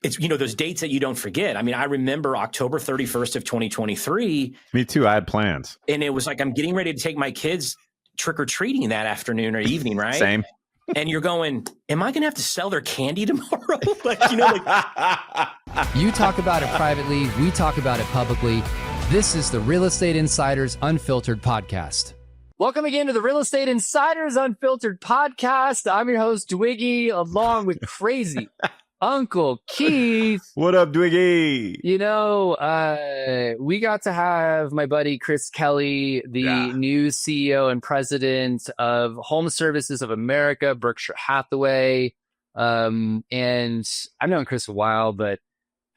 it's, those dates that you don't forget. I mean, I remember October 31st of 2023. Me too. I had plans. And it was like, I'm getting ready to take my kids trick-or-treating that afternoon or evening, right? Same. And you're going, am I going to have to sell their candy tomorrow? You talk about it privately. We talk about it publicly. This is the Real Estate Insiders Unfiltered Podcast. Welcome again to the Real Estate Insiders Unfiltered Podcast. I'm your host, Dwiggy, along with crazy Uncle Keith. What up, Dwiggy? We got to have my buddy Chris Kelly, the new CEO and president of HomeServices of America, Berkshire Hathaway. And I've known Chris a while, but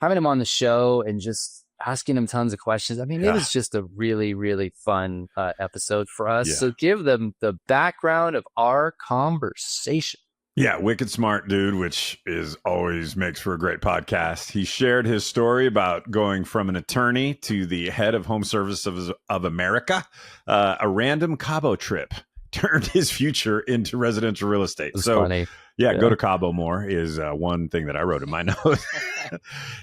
having him on the show and just asking him tons of questions. I mean, it was just a really, really fun episode for us. Yeah. So give them the background of our conversation. Yeah, wicked smart dude, which is always makes for a great podcast. He shared his story about going from an attorney to the head of HomeServices of America. A random Cabo trip turned his future into residential real estate. So funny. Yeah, go to Cabo more is one thing that I wrote in my notes.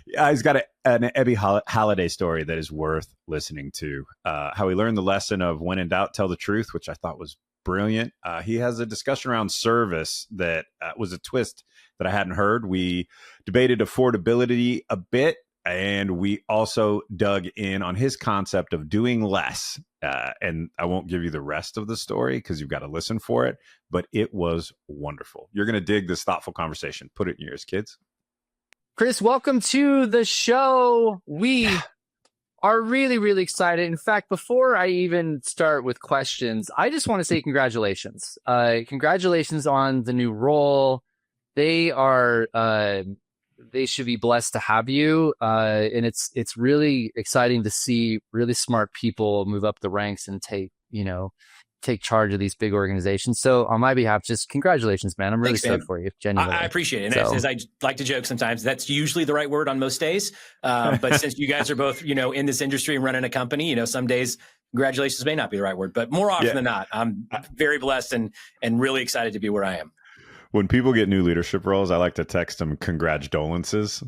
He's got an Ebby Halliday story that is worth listening to. How he learned the lesson of when in doubt, tell the truth, which I thought was brilliant. He has a discussion around service that was a twist that I hadn't heard. We debated affordability a bit, and we also dug in on his concept of doing less. And I won't give you the rest of the story because you've got to listen for it, but it was wonderful. You're going to dig this thoughtful conversation. Put it in your ears, kids. Chris, welcome to the show. We are really, really excited. In fact, before I even start with questions, I just want to say congratulations. Congratulations on the new role. They should be blessed to have you. And it's really exciting to see really smart people move up the ranks and take charge of these big organizations. So on my behalf, just congratulations, man. I'm really stoked for you. Genuinely. I appreciate it. And as I like to joke sometimes, that's usually the right word on most days. But since you guys are both, in this industry and running a company, some days congratulations may not be the right word, but more often than not, I'm very blessed and really excited to be where I am. When people get new leadership roles, I like to text them congratulations.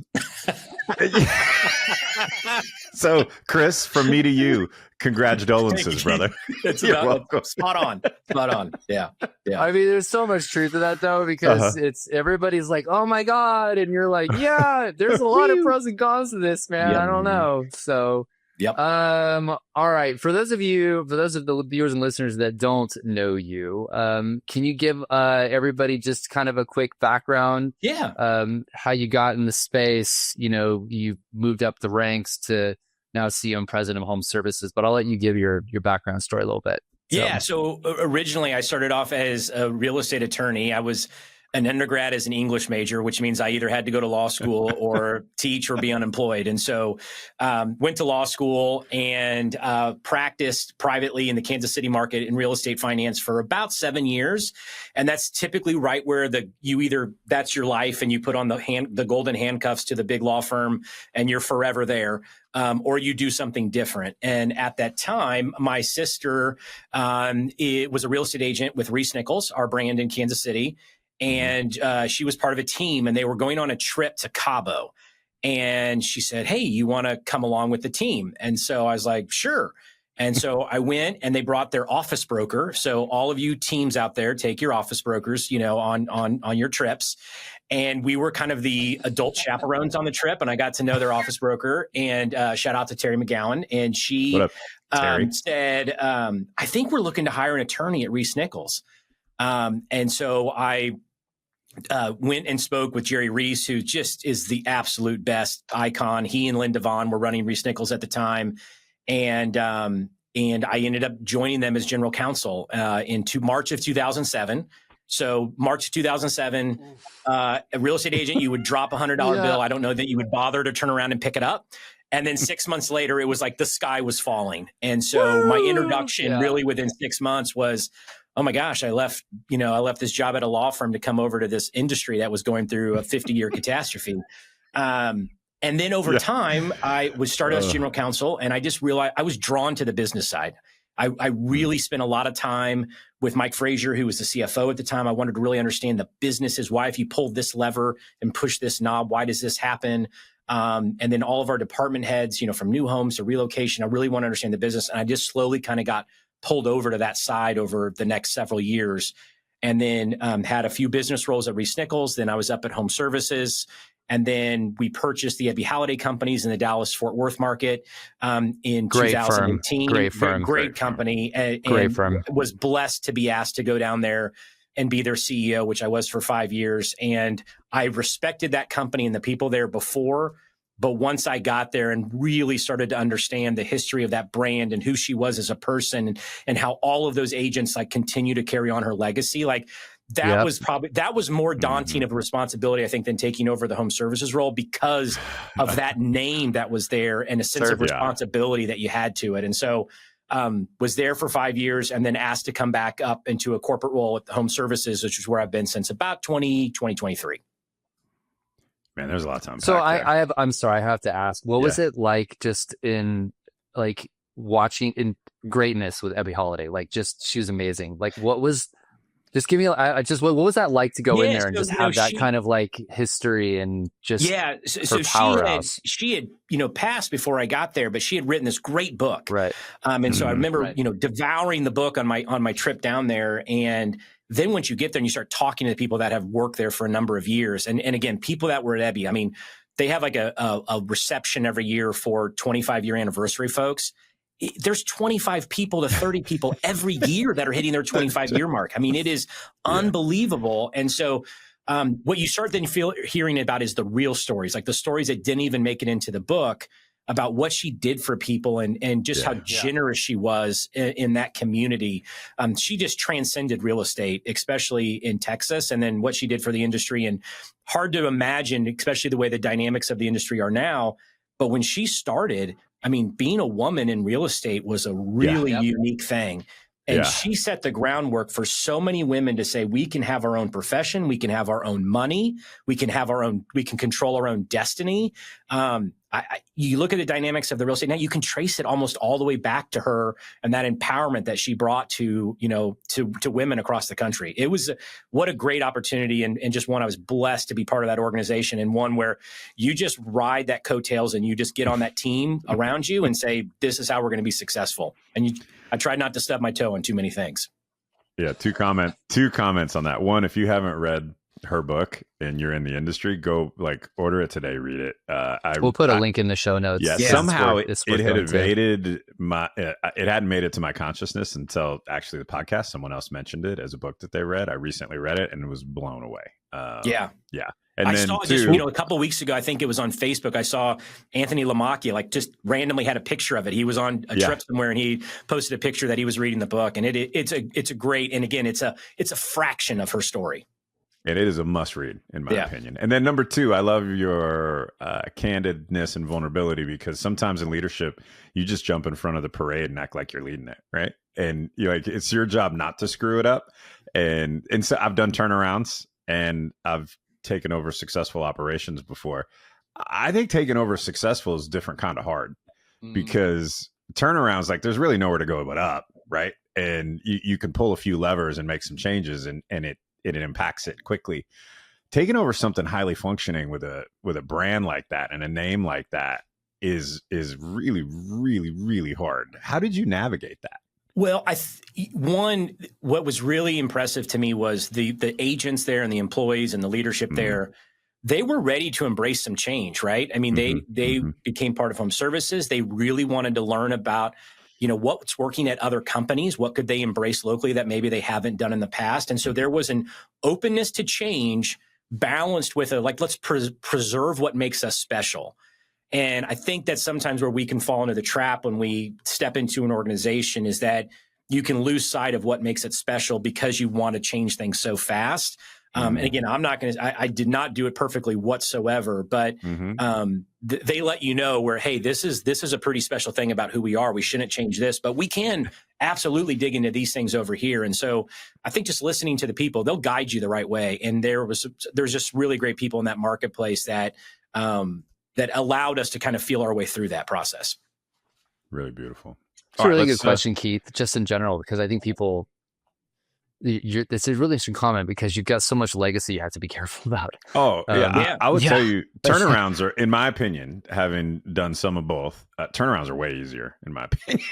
So, Chris, from me to you, congratulations, brother. It's spot on. Yeah. I mean, there's so much truth to that, though, because it's everybody's like, oh, my God. And you're like, yeah, there's a lot of pros and cons to this, man. Yep. I don't know. So, all right. For those of the viewers and listeners that don't know you, can you give everybody just kind of a quick background? Yeah. How you got in the space? You moved up the ranks to now CEO and president of HomeServices, but I'll let you give your background story a little bit. So originally I started off as a real estate attorney. I was an undergrad as an English major, which means I either had to go to law school or teach or be unemployed. And so went to law school and practiced privately in the Kansas City market in real estate finance for about 7 years. And that's typically right where that's your life and you put on the golden handcuffs to the big law firm and you're forever there. Or you do something different. And at that time, my sister was a real estate agent with ReeseNichols, our brand in Kansas City. And she was part of a team and they were going on a trip to Cabo. And she said, hey, you want to come along with the team? And so I was like, sure. And so I went and they brought their office broker. So all of you teams out there, take your office brokers, on your trips. And we were kind of the adult chaperones on the trip. And I got to know their office broker and shout out to Terry McGowan. And she said, I think we're looking to hire an attorney at ReeseNichols. And so I went and spoke with Jerry Reese, who just is the absolute best icon. He and Lynn Devon were running ReeseNichols at the time. And I ended up joining them as general counsel into March of 2007. So March 2007, a real estate agent, you would drop $100 bill. I don't know that you would bother to turn around and pick it up. And then 6 months later, it was like the sky was falling. And so my introduction really within 6 months was, oh my gosh, I left this job at a law firm to come over to this industry that was going through a 50-year catastrophe. And then over time, I was started as general counsel, and I just realized I was drawn to the business side. I really spent a lot of time with Mike Frazier, who was the CFO at the time. I wanted to really understand the businesses. Why, if you pull this lever and push this knob, why does this happen? And then all of our department heads, from new homes to relocation, I really want to understand the business. And I just slowly kind of got pulled over to that side over the next several years. And then had a few business roles at ReeseNichols. Then I was up at HomeServices. And then we purchased the Ebby Halliday companies in the Dallas-Fort Worth market in Great 2018. firm. Great firm. Great company. And Great firm. Was blessed to be asked to go down there and be their CEO, which I was for 5 years. And I respected that company and the people there before. But once I got there and really started to understand the history of that brand and who she was as a person and how all of those agents continue to carry on her legacy, that was more daunting of a responsibility, I think, than taking over the home services role because of that name that was there and a sense of responsibility that you had to it. And so was there for 5 years and then asked to come back up into a corporate role at the home services, which is where I've been since about 2023. Man, there's a lot of time. So I'm sorry, I have to ask, what was it like just in watching in greatness with Ebby Halliday? She was amazing. What was, just give me, what was that like to go in there and just have that kind of history and just so powerhouse? She had passed before I got there, but she had written this great book, right? And so I remember devouring the book on my trip down there. And then once you get there and you start talking to the people that have worked there for a number of years, and again, people that were at Ebby, I mean, they have a reception every year for 25-year anniversary folks. There's 25 people to 30 people every year that are hitting their 25-year mark. I mean, it is unbelievable. And so what you start then hearing about is the real stories, the stories that didn't even make it into the book, about what she did for people and just how generous she was in that community. She just transcended real estate, especially in Texas, and then what she did for the industry. And hard to imagine, especially the way the dynamics of the industry are now. But when she started, I mean, being a woman in real estate was a really unique thing. And she set the groundwork for so many women to say, we can have our own profession. We can have our own money. We can control our own destiny. You look at the dynamics of the real estate now, you can trace it almost all the way back to her and that empowerment that she brought to women across the country. It was what a great opportunity. And just one, I was blessed to be part of that organization, and one where you just ride that coattails and you just get on that team around you and say, this is how we're going to be successful. And I tried not to stub my toe on too many things. Yeah. Two comments on that. One, if you haven't read her book and you're in the industry, go order it today, read it. We'll put a link in the show notes. Yeah, somehow it had evaded it hadn't made it to my consciousness until actually the podcast. Someone else mentioned it as a book that they read. I recently read it and was blown away. And I then saw just a couple of weeks ago, I think it was on Facebook, I saw Anthony Lamacchia just randomly had a picture of it. He was on a trip somewhere and he posted a picture that he was reading the book, and it's a great, and again, it's a fraction of her story. And it is a must read, in my opinion. And then number two, I love your candidness and vulnerability, because sometimes in leadership, you just jump in front of the parade and act like you're leading it, right? And it's your job not to screw it up. And so I've done turnarounds and I've taken over successful operations before. I think taking over successful is a different kind of hard, because turnarounds, there's really nowhere to go but up, right? And you can pull a few levers and make some changes, and it impacts it quickly. Taking over something highly functioning with a brand like that and a name like that is really, really, really hard. How did you navigate that? Well, what was really impressive to me was the agents there and the employees and the leadership there. They were ready to embrace some change, right? I mean, they became part of HomeServices. They really wanted to learn about what's working at other companies, what could they embrace locally that maybe they haven't done in the past. And so there was an openness to change balanced with let's preserve what makes us special. And I think that sometimes where we can fall into the trap when we step into an organization is that you can lose sight of what makes it special because you want to change things so fast. And again, I did not do it perfectly whatsoever, but they let you know where, hey, this is a pretty special thing about who we are. We shouldn't change this, but we can absolutely dig into these things over here. And so I think just listening to the people, they'll guide you the right way. And there's just really great people in that marketplace that allowed us to kind of feel our way through that process. Really beautiful. It's a really good question, Keith, just in general, because I think people, it's a really interesting comment because you've got so much legacy you have to be careful about. Oh, I would tell you turnarounds are, in my opinion, having done some of both, turnarounds are way easier, in my opinion.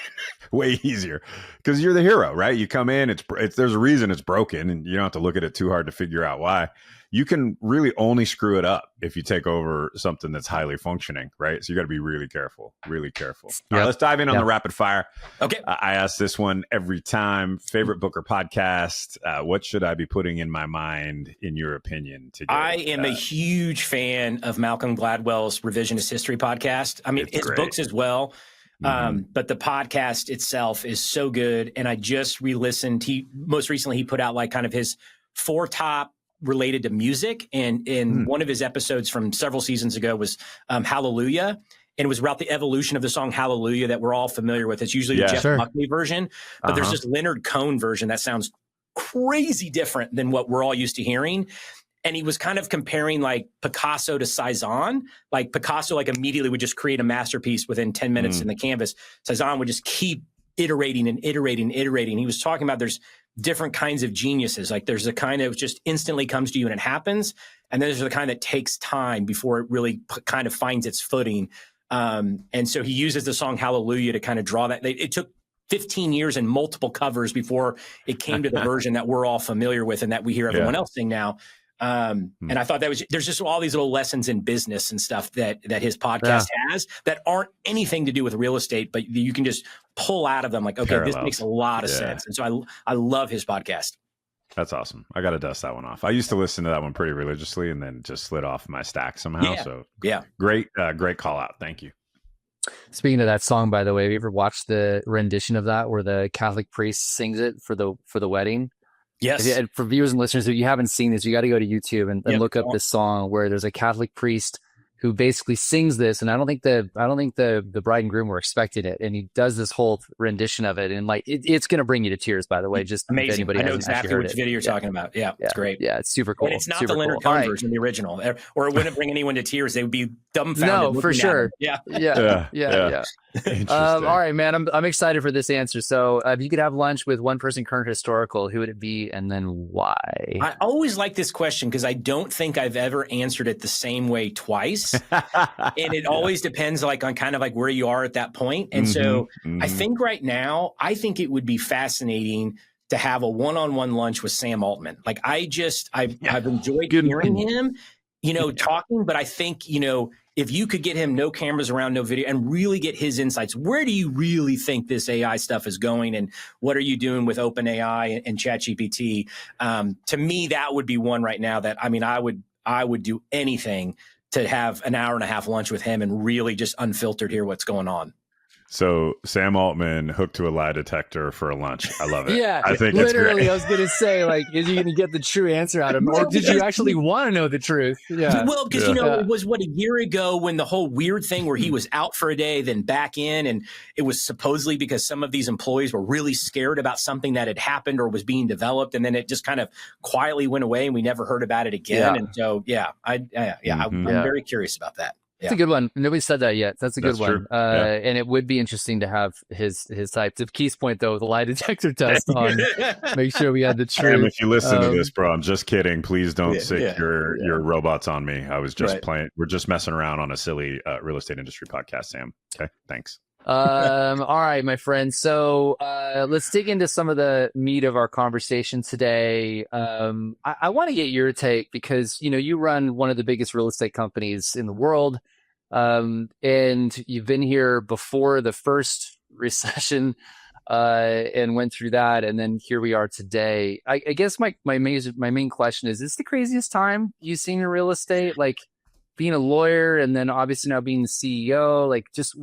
Way easier because you're the hero, right? You come in, it's there's a reason it's broken and you don't have to look at it too hard to figure out why. You can really only screw it up if you take over something that's highly functioning, right? So you got to be really careful, really careful. Yep. All right, let's dive in on the rapid fire. Okay. I ask this one every time. Favorite book or podcast? What should I be putting in my mind, in your opinion? I am a huge fan of Malcolm Gladwell's Revisionist History podcast. I mean, his books as well. But the podcast itself is so good. And I just re-listened. Most recently, he put out like kind of his 4 top related to music. And in one of his episodes from several seasons ago was Hallelujah. And it was about the evolution of the song Hallelujah that we're all familiar with. It's usually the Jeff Buckley version, but there's this Leonard Cohen version that sounds crazy different than what we're all used to hearing. And he was kind of comparing like Picasso to Cezanne. Like Picasso like immediately would just create a masterpiece within 10 minutes in the canvas. Cezanne would just keep iterating and iterating and iterating. He was talking about there's different kinds of geniuses. Like there's a kind of just instantly comes to you and it happens. And then there's the kind that takes time before it really kind of finds its footing. And so he uses the song Hallelujah to kind of draw that. It took 15 years and multiple covers before it came to the version that we're all familiar with and that we hear everyone else sing now. And I thought there's just all these little lessons in business and stuff that his podcast has that aren't anything to do with real estate, but you can just pull out of them like, okay, this makes a lot of sense. And so I love his podcast. That's awesome. I got to dust that one off. I used to listen to that one pretty religiously and then just slid off my stack somehow. So great call out. Thank you. Speaking of that song, by the way, have you ever watched the rendition of that where the Catholic priest sings it for the wedding? Yes. And for viewers and listeners, if you haven't seen this, you got to go to YouTube and look up this song where there's a Catholic priest who basically sings this, and I don't think the bride and groom were expecting it, and he does this whole rendition of it, and like it's going to bring you to tears. By the way, just amazing. If anybody I know exactly which video you're talking about. Yeah, it's great. Yeah, it's super cool. And it's not the Leonard Cohen version, the original, or it wouldn't bring anyone to tears. They would be dumbfounded. No, for sure. Yeah. All right, man. I'm excited for this answer. So, if you could have lunch with one person, current historical, who would it be, and then why? I always like this question because I don't think I've ever answered it the same way twice. And it always depends on kind of like where you are at that point. And so I think right now, I think it would be fascinating to have a one-on-one lunch with Sam Altman. Like I've enjoyed hearing him, talking, but I think, if you could get him no cameras around, no video, and really get his insights, where do you really think this AI stuff is going? And what are you doing with OpenAI and ChatGPT? To me, that would be one right now that, I would do anything to have an hour and a half lunch with him and really just unfiltered hear what's going on. So Sam Altman hooked to a lie detector for a lunch. I love it. Yeah, I think literally. It's great. I was going to say, is he going to get the true answer out of him, or did you actually want to know the truth? Yeah. Well, because it was a year ago when the whole weird thing where he was out for a day, then back in, and it was supposedly because some of these employees were really scared about something that had happened or was being developed, and then it just kind of quietly went away, and we never heard about it again. And so, I'm very curious about that. That's a good one. Nobody said that yet. That's a good one. And it would be interesting to have his type. To Keith's point, though, the lie detector test on, make sure we had the truth. And if you listen to this, bro, I'm just kidding. Please don't sick your robots on me. I was just playing. We're just messing around on a silly real estate industry podcast, Sam. Okay, thanks. All right, my friend. So let's dig into some of the meat of our conversation today. I want to get your take because, you run one of the biggest real estate companies in the world. And you've been here before the first recession and went through that. And then here we are today. I guess my main question is this the craziest time you've seen in real estate? Like being a lawyer and then obviously now being the CEO, just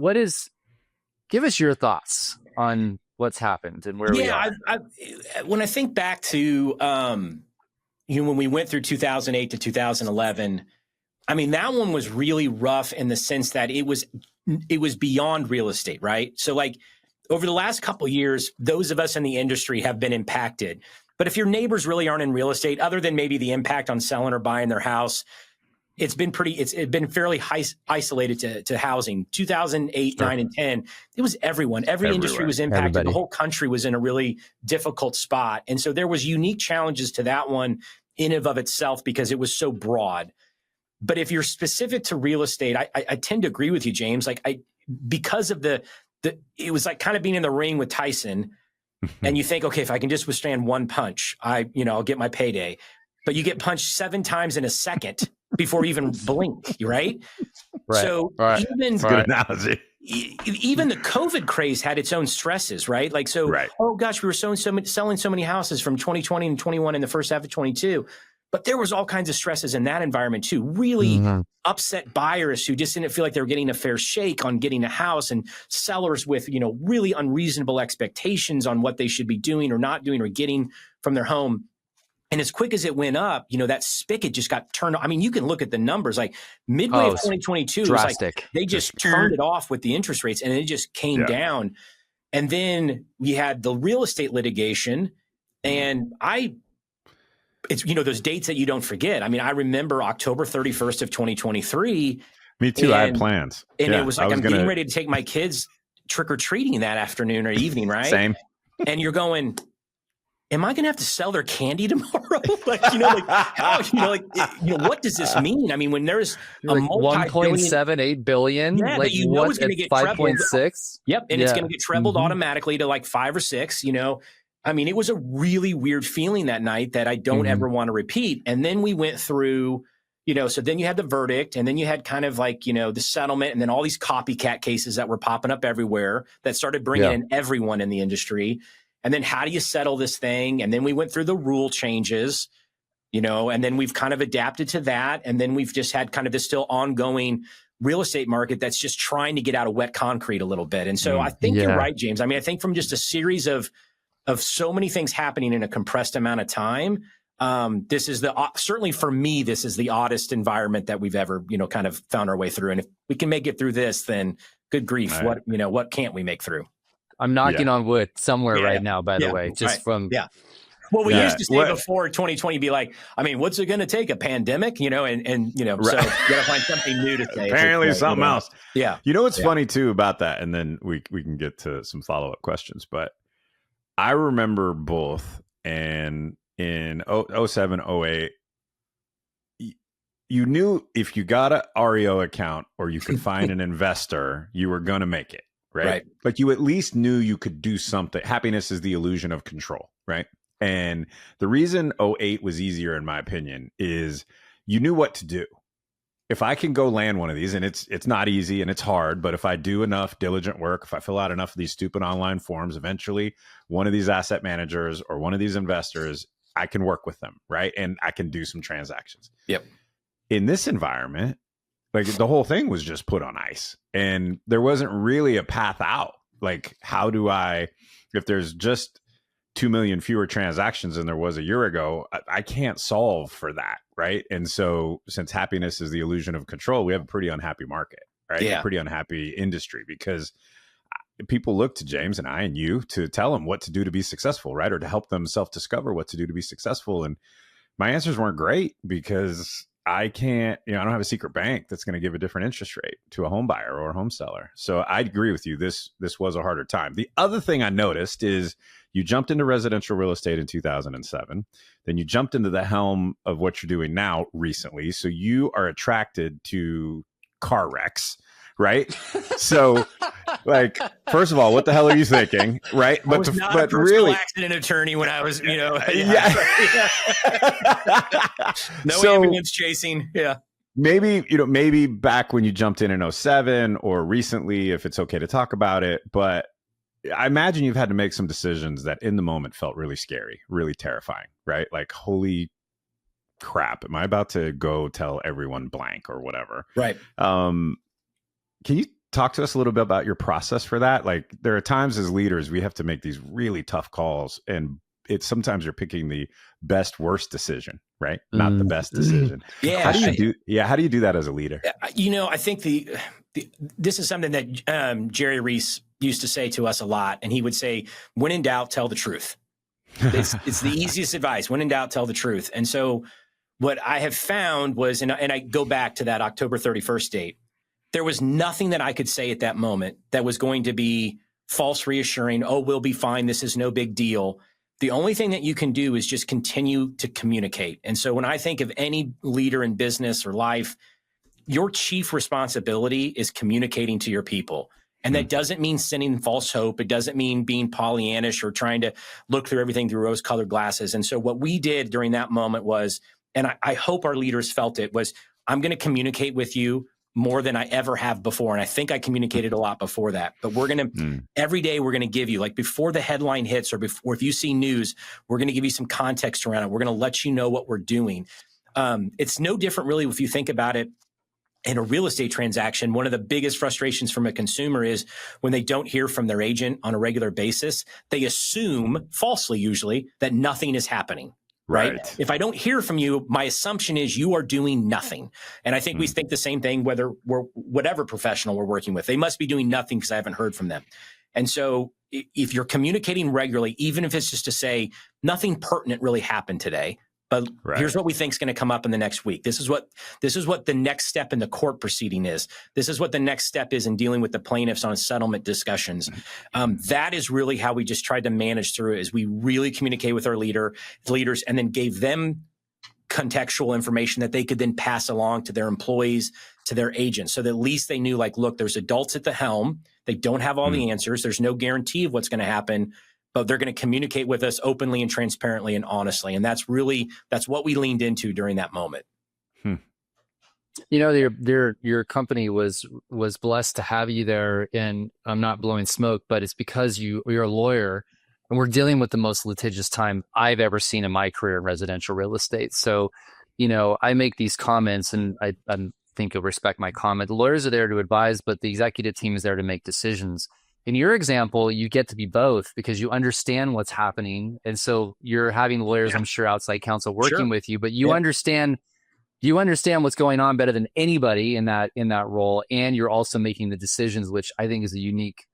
give us your thoughts on what's happened and where we are. When I think back to, when we went through 2008 to 2011, that one was really rough in the sense that it was beyond real estate, right? So over the last couple of years, those of us in the industry have been impacted. But if your neighbors really aren't in real estate, other than maybe the impact on selling or buying their house, it's been fairly isolated to housing. 2008, 9, and 10, it was everyone. Every industry was impacted. Everybody. The whole country was in a really difficult spot. And so there was unique challenges to that one in and of itself because it was so broad. But if you're specific to real estate, I tend to agree with you, James. Because of it was like kind of being in the ring with Tyson, and you think, okay, if I can just withstand one punch, I'll get my payday. But you get punched 7 times in a second before you even blink, right? So even good analogy. Even the COVID craze had its own stresses, right? Oh gosh, we were selling so many houses from 2020 and 21 in the first half of 22. But there was all kinds of stresses in that environment too. Really upset buyers who just didn't feel like they were getting a fair shake on getting a house, and sellers with, really unreasonable expectations on what they should be doing or not doing or getting from their home. And as quick as it went up, that spigot just got turned on. I mean, you can look at the numbers, like midway of 2022, it was like they just turned it off with the interest rates, and it just came down. And then we had the real estate litigation, and it's, those dates that you don't forget. I mean, I remember October 31st of 2023. Me too. I had plans. And it was like, I'm getting ready to take my kids trick-or-treating that afternoon or evening, right? Same. And you're going, am I going to have to sell their candy tomorrow? What does this mean? I mean, when there's a like 1.78 billion, like it's going to get 5.6. Yep. And it's going to get trebled automatically to like 5 or 6, I mean, it was a really weird feeling that night that I don't ever want to repeat. And then we went through, so then you had the verdict, and then you had kind of like, the settlement, and then all these copycat cases that were popping up everywhere that started bringing in everyone in the industry. And then how do you settle this thing? And then we went through the rule changes, and then we've kind of adapted to that. And then we've just had kind of this still ongoing real estate market that's just trying to get out of wet concrete a little bit. And so I think you're right, James. I mean, I think from just a series of so many things happening in a compressed amount of time, this is certainly for me, this is the oddest environment that we've ever, kind of found our way through. And if we can make it through this, then good grief, what can't we make through? I'm knocking on wood somewhere right now, by the way, just from. Yeah. Well, we used to say before 2020, be like, I mean, what's it going to take? A pandemic, so you got to find something new to say. Apparently something else. Yeah. What's funny too about that? And then we can get to some follow-up questions, but I remember both, and in 07, 08, you knew if you got a REO account or you could find an investor, you were going to make it, right? Like you at least knew you could do something. Happiness is the illusion of control, right? And the reason 08 was easier, in my opinion, is you knew what to do. If I can go land one of these, and it's not easy and it's hard, but if I do enough diligent work, if I fill out enough of these stupid online forms, eventually one of these asset managers or one of these investors, I can work with them, right? And I can do some transactions. Yep. In this environment, like the whole thing was just put on ice, and there wasn't really a path out. Like, how do if there's just 2 million fewer transactions than there was a year ago, I can't solve for that, right? And so since happiness is the illusion of control, we have a pretty unhappy market, right? A pretty unhappy industry, because people look to James and I and you to tell them what to do to be successful, right? Or to help them self-discover what to do to be successful. And my answers weren't great because I can't, I don't have a secret bank that's going to give a different interest rate to a home buyer or a home seller. So I agree with you. This was a harder time. The other thing I noticed is you jumped into residential real estate in 2007. Then you jumped into the helm of what you're doing now recently. So you are attracted to car wrecks, right? So, like, first of all, what the hell are you thinking, right? I was not a personal accident attorney when I was, no ambulance chasing. Yeah. Maybe back when you jumped in 07 or recently, if it's okay to talk about it, but I imagine you've had to make some decisions that in the moment felt really scary, really terrifying, right? Like, holy crap, am I about to go tell everyone blank or whatever? Right. Can you talk to us a little bit about your process for that? Like, there are times as leaders, we have to make these really tough calls, and sometimes you're picking the best, worst decision, right? Not the best decision. Yeah. How do you do that as a leader? I think this is something that Jerry Reese used to say to us a lot. And he would say, when in doubt, tell the truth. It's the easiest advice. When in doubt, tell the truth. And so what I have found was, and I go back to that October 31st date, there was nothing that I could say at that moment that was going to be false reassuring. Oh, we'll be fine. This is no big deal. The only thing that you can do is just continue to communicate. And so when I think of any leader in business or life, your chief responsibility is communicating to your people. And that doesn't mean sending false hope. It doesn't mean being Pollyannish or trying to look through everything through rose-colored glasses. And so what we did during that moment was, and I hope our leaders felt it, was I'm going to communicate with you more than I ever have before. And I think I communicated a lot before that. But we're going to, every day we're going to give you, like before the headline hits or before, if you see news, we're going to give you some context around it. We're going to let you know what we're doing. It's no different really if you think about it. In a real estate transaction, one of the biggest frustrations from a consumer is when they don't hear from their agent on a regular basis, they assume, falsely usually, that nothing is happening. Right. If I don't hear from you, my assumption is you are doing nothing. And I think we think the same thing, whether we're whatever professional we're working with. They must be doing nothing because I haven't heard from them. And so if you're communicating regularly, even if it's just to say nothing pertinent really happened today, but here's what we think is going to come up in the next week. This is what the next step in the court proceeding is. This is what the next step is in dealing with the plaintiffs on settlement discussions. That is really how we just tried to manage through it, is we really communicate with our leaders and then gave them contextual information that they could then pass along to their employees, to their agents, so that at least they knew, like, look, there's adults at the helm. They don't have all the answers. There's no guarantee of what's going to happen, but they're going to communicate with us openly and transparently and honestly. And that's what we leaned into during that moment. You know, your company was blessed to have you there, and I'm not blowing smoke, but it's because you're a lawyer, and we're dealing with the most litigious time I've ever seen in my career in residential real estate. So, you know, I make these comments, and I think you'll respect my comment. The lawyers are there to advise, but the executive team is there to make decisions. In your example, you get to be both because you understand what's happening. And so you're having lawyers, I'm sure, outside counsel working with you, but you understand what's going on better than anybody in that role. And you're also making the decisions, which I think is a unique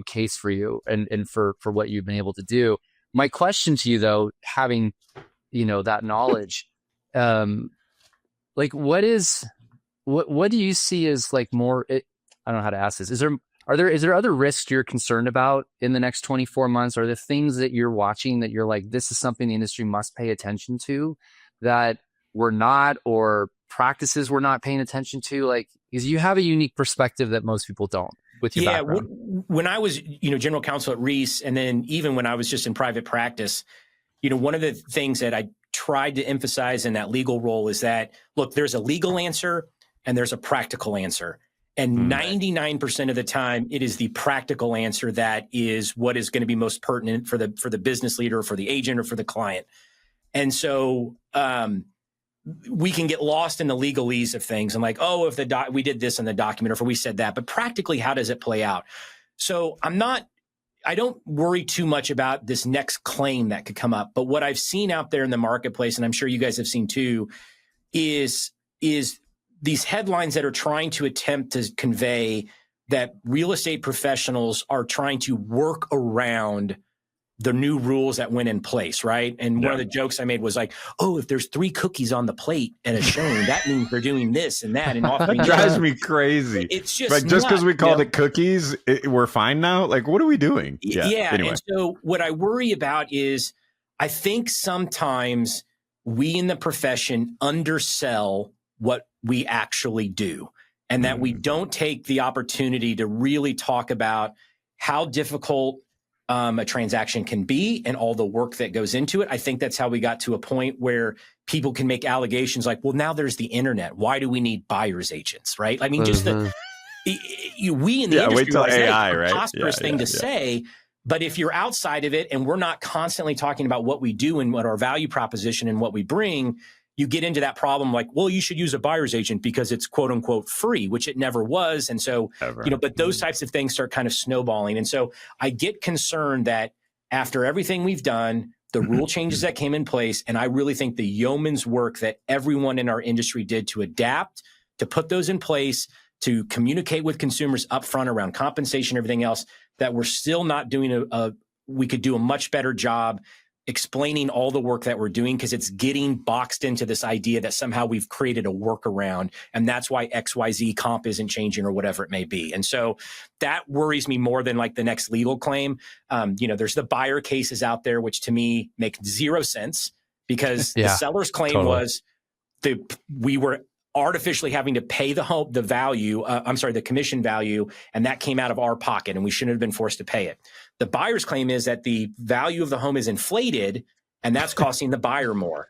case for you and for what you've been able to do. My question to you, though, having, you know, that knowledge, like what do you see as like more, I don't know how to ask this. Is there other risks you're concerned about in the next 24 months? Are there things that you're watching that you're like, this is something the industry must pay attention to that we're not, or practices we're not paying attention to? Like, because you have a unique perspective that most people don't with your background. When I was, general counsel at Reese, and then even when I was just in private practice, one of the things that I tried to emphasize in that legal role is that, look, there's a legal answer and there's a practical answer. And 99% of the time, it is the practical answer that is what is going to be most pertinent for the business leader, or for the agent, or for the client. And so we can get lost in the legalese of things and like, oh, if we did this in the document, or if we said that, but practically, how does it play out? So I don't worry too much about this next claim that could come up. But what I've seen out there in the marketplace, and I'm sure you guys have seen too, is these headlines that are trying to attempt to convey that real estate professionals are trying to work around the new rules that went in place, right? And one of the jokes I made was like, oh, if there's 3 cookies on the plate at a showing, that means they're doing this and that. And offering that drives me crazy. It's just like, just because we called it cookies, we're fine now? Like, what are we doing? Anyway. And so what I worry about is, I think sometimes we in the profession undersell what we actually do, and that we don't take the opportunity to really talk about how difficult a transaction can be and all the work that goes into it. I think that's how we got to a point where people can make allegations like, well, now there's the internet. Why do we need buyer's agents, right? I mean, just we in the industry, wait till AI, right? Preposterous thing to say. But if you're outside of it and we're not constantly talking about what we do and what our value proposition and what we bring, you get into that problem like, well, you should use a buyer's agent because it's quote unquote free, which it never was. And so, but those types of things start kind of snowballing. And so I get concerned that after everything we've done, the rule changes that came in place, and I really think the yeoman's work that everyone in our industry did to adapt, to put those in place, to communicate with consumers upfront around compensation, everything else, that we're still not doing we could do a much better job explaining all the work that we're doing, because it's getting boxed into this idea that somehow we've created a workaround, and that's why XYZ comp isn't changing or whatever it may be. And so that worries me more than like the next legal claim. There's the buyer cases out there, which to me make zero sense, because the seller's claim was we were artificially having to pay the commission value, and that came out of our pocket, and we shouldn't have been forced to pay it. The buyer's claim is that the value of the home is inflated, and that's costing the buyer more.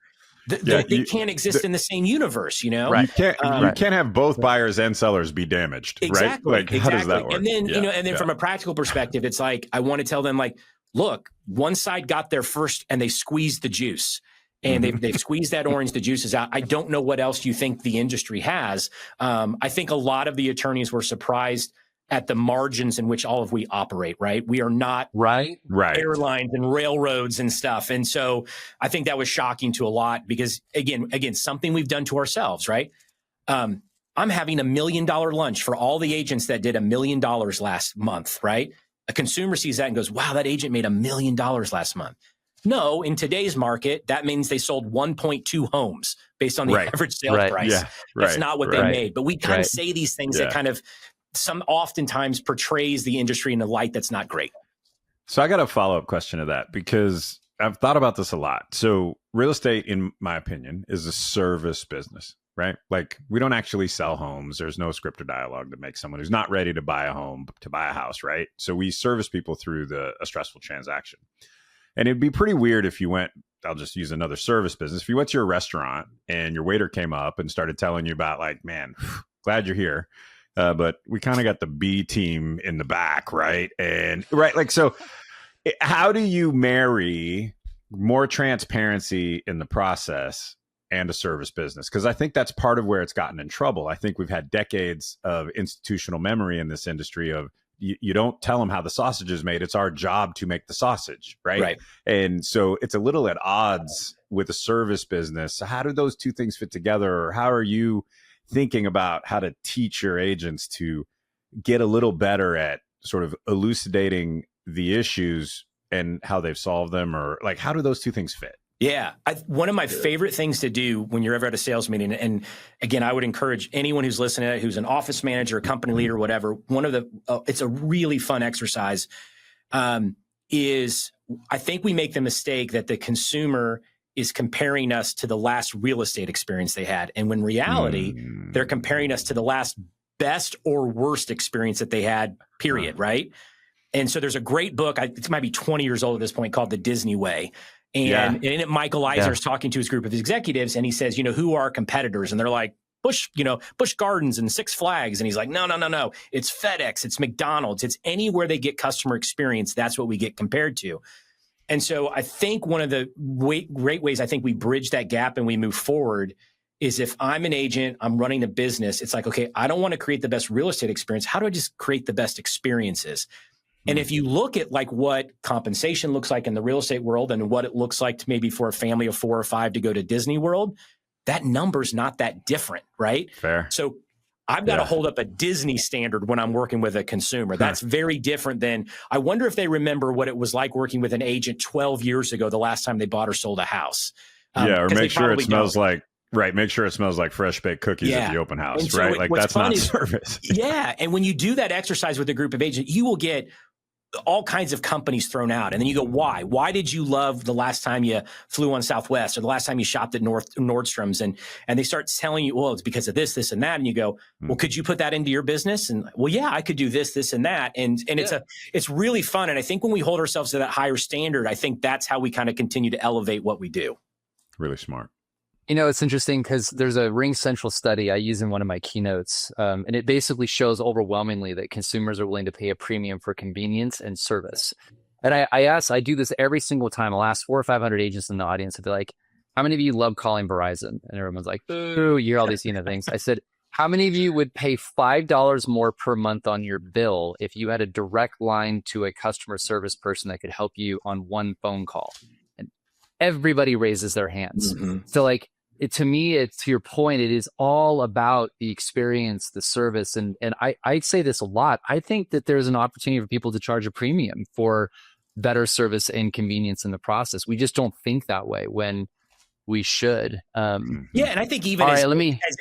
They can't exist in the same universe, Right. You can't have both buyers and sellers be damaged, exactly, right? Like, how does that work? And then, from a practical perspective, it's like, I want to tell them, like, look, one side got there first and they squeezed the juice. And they've squeezed that orange, the juice is out. I don't know what else you think the industry has. I think a lot of the attorneys were surprised at the margins in which all of we operate, right? We are not airlines and railroads and stuff. And so I think that was shocking to a lot, because again, something we've done to ourselves, right? I'm having $1 million lunch for all the agents that did $1 million last month, right? A consumer sees that and goes, wow, that agent made $1 million last month. No, in today's market, that means they sold 1.2 homes based on the average sales price. Yeah, That's not what they made. But we kind of say these things that kind of oftentimes portrays the industry in a light that's not great. So I got a follow-up question to that, because I've thought about this a lot. So real estate, in my opinion, is a service business, right? Like, we don't actually sell homes. There's no script or dialogue that makes someone who's not ready to buy a home to buy a house, right? So we service people through a stressful transaction. And it'd be pretty weird if you went, I'll just use another service business. If you went to your restaurant and your waiter came up and started telling you about, like, man, glad you're here, but we kind of got the B team in the back, right? And so how do you marry more transparency in the process and a service business? Because I think that's part of where it's gotten in trouble. I think we've had decades of institutional memory in this industry of, you don't tell them how the sausage is made. It's our job to make the sausage, right? And so it's a little at odds with a service business. So how do those two things fit together? Or how are you thinking about how to teach your agents to get a little better at sort of elucidating the issues and how they've solved them? Or like, how do those two things fit? Yeah. One of my favorite things to do when you're ever at a sales meeting, and again, I would encourage anyone who's listening, who's an office manager, a company leader, whatever, it's a really fun exercise, is I think we make the mistake that the consumer is comparing us to the last real estate experience they had. And when reality, they're comparing us to the last best or worst experience that they had, period, right? And so there's a great book, it might be 20 years old at this point, called The Disney Way. And in it, Michael Eisner is talking to his group of executives, and he says, who are our competitors? And they're like, Busch Gardens and Six Flags. And he's like, no. It's FedEx, it's McDonald's, it's anywhere they get customer experience. That's what we get compared to. And so I think one of the great ways I think we bridge that gap and we move forward is, if I'm an agent, I'm running a business, it's like, okay, I don't want to create the best real estate experience. How do I just create the best experiences? And if you look at like what compensation looks like in the real estate world and what it looks like to maybe for a family of 4 or 5 to go to Disney World, that number's not that different, right? Fair. So I've got to hold up a Disney standard when I'm working with a consumer. That's very different than, I wonder if they remember what it was like working with an agent 12 years ago, the last time they bought or sold a house. Or make sure it smells like, make sure it smells like fresh baked cookies at the open house, right? Like, that's not service. And when you do that exercise with a group of agents, you will get all kinds of companies thrown out. And then you go, why? Why did you love the last time you flew on Southwest, or the last time you shopped at Nordstrom's? And they start telling you, well, it's because of this, this, and that. And you go, well, could you put that into your business? And well, yeah, I could do this, this, and that. And it's really fun. And I think when we hold ourselves to that higher standard, I think that's how we kind of continue to elevate what we do. Really smart. It's interesting because there's a Ring Central study I use in one of my keynotes, and it basically shows overwhelmingly that consumers are willing to pay a premium for convenience and service. And I do this every single time. I'll ask 400 or 500 agents in the audience, and be like, how many of you love calling Verizon? And everyone's like, boo, you hear all these things. I said, how many of you would pay $5 more per month on your bill if you had a direct line to a customer service person that could help you on one phone call? And everybody raises their hands. So to me, to your point, it is all about the experience, the service. And I say this a lot. I think that there's an opportunity for people to charge a premium for better service and convenience in the process. We just don't think that way when we should. Yeah, and I think even as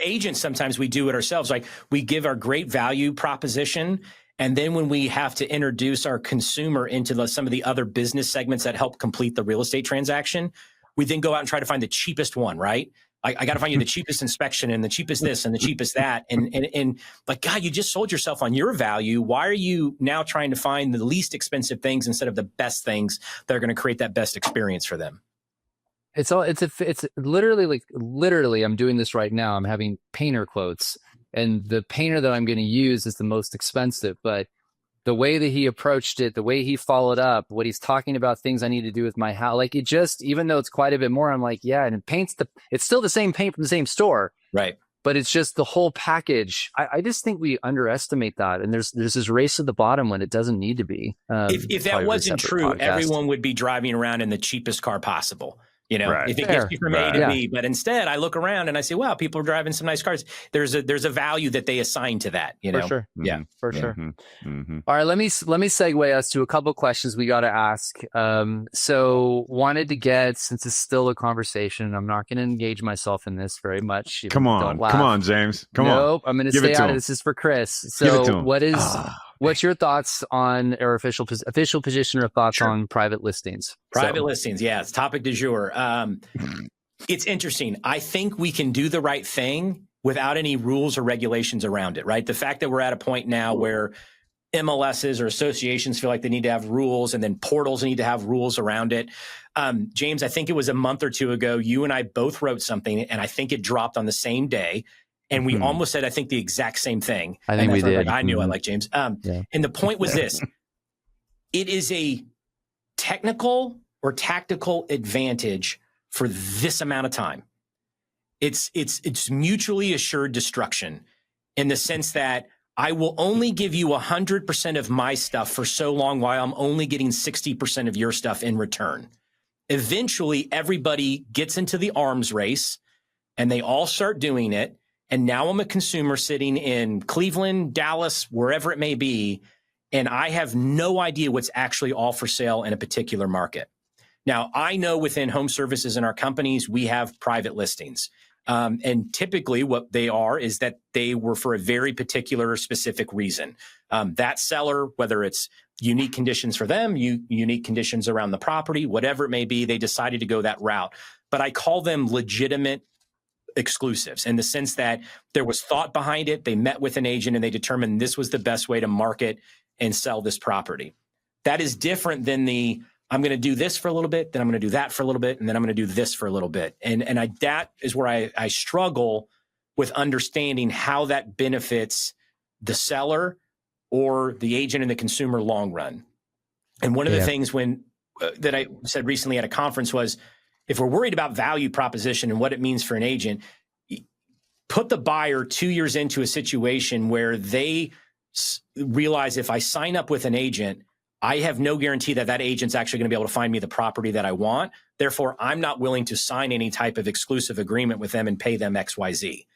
agents, sometimes we do it ourselves. Like we give our great value proposition, and then when we have to introduce our consumer into some of the other business segments that help complete the real estate transaction, we then go out and try to find the cheapest one, right? I got to find you the cheapest inspection and the cheapest this and the cheapest that. And like, God, you just sold yourself on your value. Why are you now trying to find the least expensive things instead of the best things that are going to create that best experience for them? It's literally, I'm doing this right now. I'm having painter quotes, and the painter that I'm going to use is the most expensive, but the way that he approached it, the way he followed up, what he's talking about, things I need to do with my house, like it just, even though it's quite a bit more, I'm like, yeah, and it's still the same paint from the same store. Right. But it's just the whole package. I just think we underestimate that. And there's this race to the bottom when it doesn't need to be. If that wasn't true, everyone would be driving around in the cheapest car possible. You know, if it gets you from A to B, but instead I look around and I say, wow, people are driving some nice cars. There's a value that they assign to that, you know? For sure. Yeah, for sure. All right, let me segue us to a couple of questions we got to ask. So wanted to get, since it's still a conversation, I'm not going to engage myself in this very much. Come on, James. Come on. Nope, I'm going to stay out of this. This is for Chris. So what's your thoughts on, or official position or thoughts on private listings? Private listings, yeah, it's topic du jour. It's interesting. I think we can do the right thing without any rules or regulations around it, right? The fact that we're at a point now where MLSs or associations feel like they need to have rules, and then portals need to have rules around it. James, I think it was a month or two ago, you and I both wrote something, and I think it dropped on the same day. And we almost said, I think, the exact same thing. I think we did. I knew I like James. And the point was this. It is a technical or tactical advantage for this amount of time. It's mutually assured destruction in the sense that I will only give you 100% of my stuff for so long while I'm only getting 60% of your stuff in return. Eventually, everybody gets into the arms race and they all start doing it. And now I'm a consumer sitting in Cleveland, Dallas, wherever it may be, and I have no idea what's actually all for sale in a particular market. Now, I know within home services in our companies, we have private listings. And typically what they are is that they were for a very particular specific reason. That seller, whether it's unique conditions for them, unique conditions around the property, whatever it may be, they decided to go that route. But I call them legitimate exclusives in the sense that there was thought behind it. They met with an agent and they determined this was the best way to market and sell this property. That is different than I'm going to do this for a little bit, then I'm going to do that for a little bit, and then I'm going to do this for a little bit. And that is where I struggle with understanding how that benefits the seller or the agent and the consumer long run. And one of the things that I said recently at a conference was, if we're worried about value proposition and what it means for an agent, put the buyer 2 years into a situation where they realize if I sign up with an agent, I have no guarantee that that agent's actually going to be able to find me the property that I want. Therefore, I'm not willing to sign any type of exclusive agreement with them and pay them XYZ.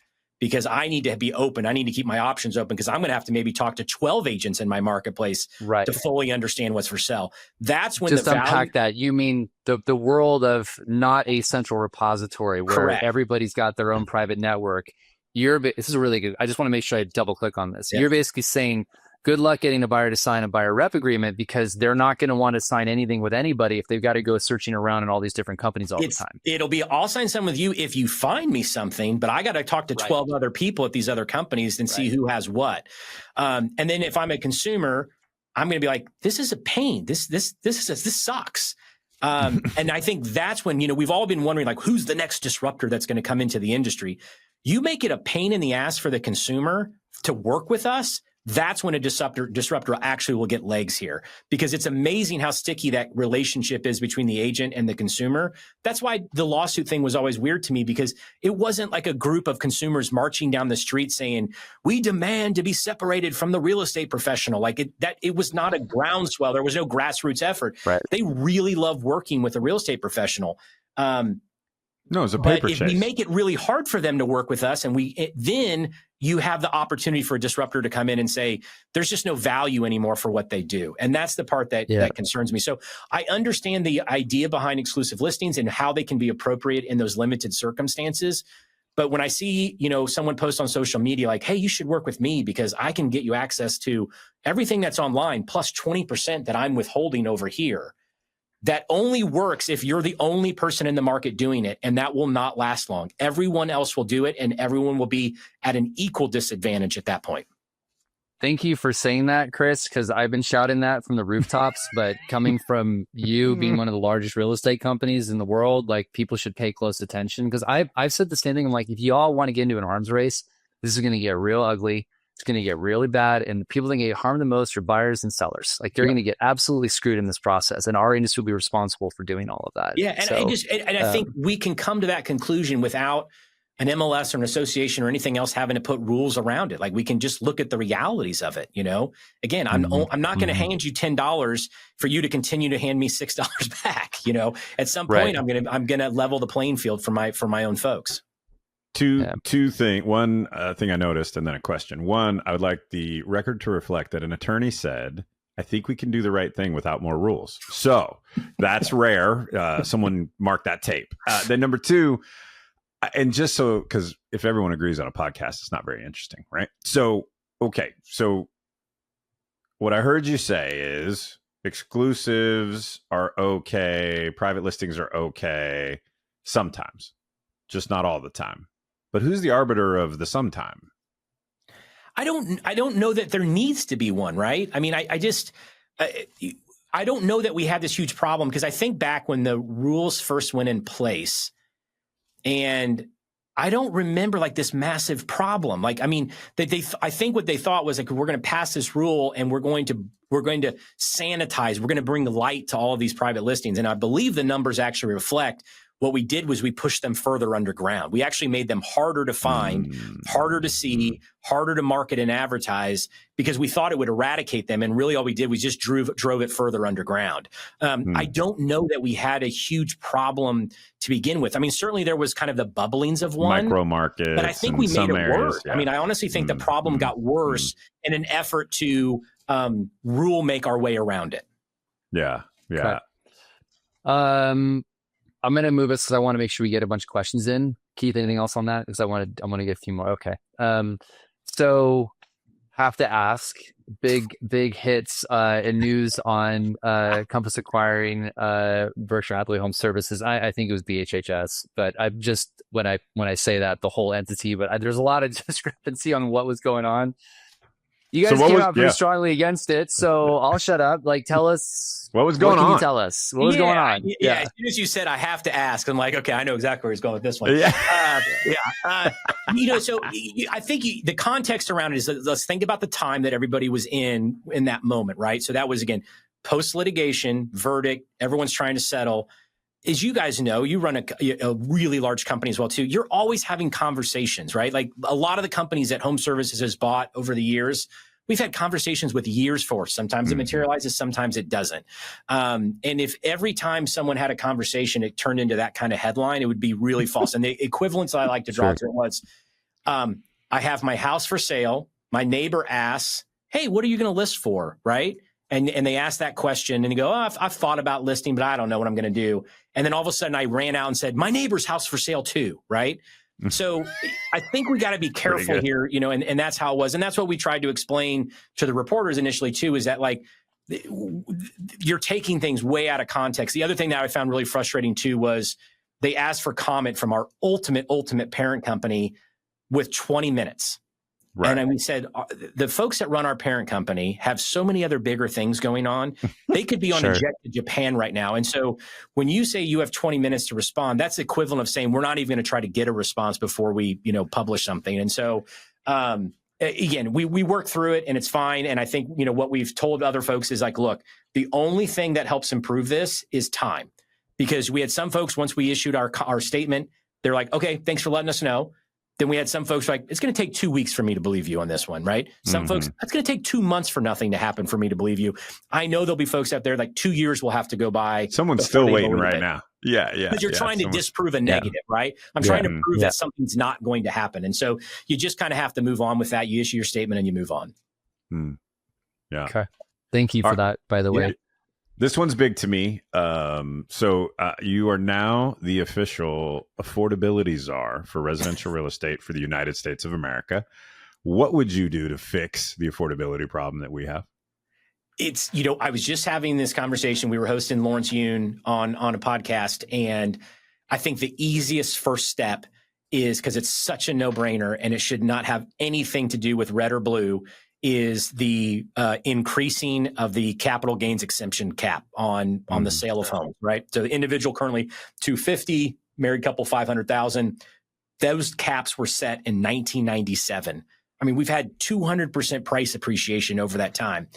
Because I need to be open. I need to keep my options open because I'm going to have to maybe talk to 12 agents in my marketplace to fully understand what's for sale. That's when just unpack that. You mean the world of not a central repository where everybody's got their own private network. This is a really good. I just want to make sure I double click on this. Yeah. You're basically saying, good luck getting a buyer to sign a buyer rep agreement because they're not going to want to sign anything with anybody if they've got to go searching around in all these different companies all the time. It'll be, I'll sign some with you if you find me something, but I got to talk to 12 other people at these other companies and see who has what. And then if I'm a consumer, I'm going to be like, this is a pain. This sucks. And I think that's when, we've all been wondering, like, who's the next disruptor that's going to come into the industry? You make it a pain in the ass for the consumer to work with us. That's when a disruptor actually will get legs here, because it's amazing how sticky that relationship is between the agent and the consumer. That's why the lawsuit thing was always weird to me, because it wasn't like a group of consumers marching down the street saying, we demand to be separated from the real estate professional. Like it was not a groundswell. There was no grassroots effort. Right. They really love working with a real estate professional. No, it's a But paper if chase. we make it really hard for them to work with us, and then you have the opportunity for a disruptor to come in and say, there's just no value anymore for what they do. And that's the part that concerns me. So I understand the idea behind exclusive listings and how they can be appropriate in those limited circumstances. But when I see, someone post on social media like, hey, you should work with me because I can get you access to everything that's online plus 20% that I'm withholding over here. That only works if you're the only person in the market doing it, and that will not last long. Everyone else will do it, and everyone will be at an equal disadvantage at that point. Thank you for saying that, Chris, because I've been shouting that from the rooftops, but coming from you being one of the largest real estate companies in the world, like people should pay close attention. Because I've said the same thing. I'm like, if you all want to get into an arms race, this is going to get real ugly. It's going to get really bad. And the people that get harmed the most are buyers and sellers. Like they're going to get absolutely screwed in this process. And our industry will be responsible for doing all of that. Yeah. And I think we can come to that conclusion without an MLS or an association or anything else having to put rules around it. Like we can just look at the realities of it. Again, I'm not going to hand you $10 for you to continue to hand me $6 back. At some point I'm going to level the playing field for my own folks. Two things. One thing I noticed, and then a question. One, I would like the record to reflect that an attorney said, "I think we can do the right thing without more rules." So that's rare. Someone mark that tape. Then number two, and just so, because if everyone agrees on a podcast, it's not very interesting, right? So, okay. So what I heard you say is exclusives are okay, private listings are okay sometimes, just not all the time. But who's the arbiter of the sometime? I don't know that there needs to be one, right? I mean, I don't know that we have this huge problem because I think back when the rules first went in place, and I don't remember like this massive problem. Like, I mean, I think what they thought was like, we're going to pass this rule and we're going to sanitize. We're going to bring light to all of these private listings. And I believe the numbers actually reflect what we did was we pushed them further underground. We actually made them harder to find, harder to see, harder to market and advertise because we thought it would eradicate them. And really all we did was just drove it further underground. I don't know that we had a huge problem to begin with. I mean, certainly there was kind of the bubblings of one. Micro markets. But I think we made it worse. Yeah. I mean, I honestly think the problem got worse in an effort to rule make our way around it. Yeah. Okay. I'm going to move us because I want to make sure we get a bunch of questions in. Keith, anything else on that? Because I want to get a few more. Okay. So have to ask, big hits in news on Compass acquiring Berkshire Hathaway Home Services. I think it was BHHS, but I just when I say that, the whole entity, but there's a lot of discrepancy on what was going on. You guys came out pretty strongly against it, so I'll shut up. Like, tell us what was going on. Can you tell us what was going on? Yeah. As soon as you said I have to ask, I'm like, okay, I know exactly where he's going with this one. So I think the context around it is let's think about the time that everybody was in that moment, right? So that was again post litigation verdict. Everyone's trying to settle. As you guys know, you run a really large company as well, too. You're always having conversations, right? Like a lot of the companies that Home Services has bought over the years, we've had conversations with years for. Sometimes it materializes, sometimes it doesn't. And if every time someone had a conversation, it turned into that kind of headline, it would be really false. And the equivalence I like to draw to it was, I have my house for sale. My neighbor asks, hey, what are you going to list for, right? And they ask that question and you go, oh, I've thought about listing, but I don't know what I'm going to do. And then all of a sudden I ran out and said, my neighbor's house for sale too, right? So I think we got to be careful here, and that's how it was. And that's what we tried to explain to the reporters initially too, is that like, you're taking things way out of context. The other thing that I found really frustrating too was they asked for comment from our ultimate parent company with 20 minutes. Right. And we said, the folks that run our parent company have so many other bigger things going on. They could be on a jet to Japan right now. And so when you say you have 20 minutes to respond, that's the equivalent of saying we're not even going to try to get a response before we, publish something. And so, again, we work through it and it's fine. And I think, what we've told other folks is like, look, the only thing that helps improve this is time. Because we had some folks, once we issued our statement, they're like, okay, thanks for letting us know. Then we had some folks like, it's going to take 2 weeks for me to believe you on this one, right? Some folks, it's going to take 2 months for nothing to happen for me to believe you. I know there'll be folks out there like 2 years will have to go by. Someone's still waiting right now. Yeah. Because you're trying to disprove a negative, right? I'm trying to prove that something's not going to happen. And so you just kind of have to move on with that. You issue your statement and you move on. Yeah. Okay. Thank you for that, by the way. This one's big to me. So you are now the official affordability czar for residential real estate for the United States of America. What would you do to fix the affordability problem that we have? It's, I was just having this conversation. We were hosting Lawrence Yun on a podcast. And I think the easiest first step is, because it's such a no-brainer and it should not have anything to do with red or blue, is the increasing of the capital gains exemption cap on the sale of homes, right? So the individual currently $250, married couple $500,000. Those caps were set in 1997. I mean, we've had 200% price appreciation over that time.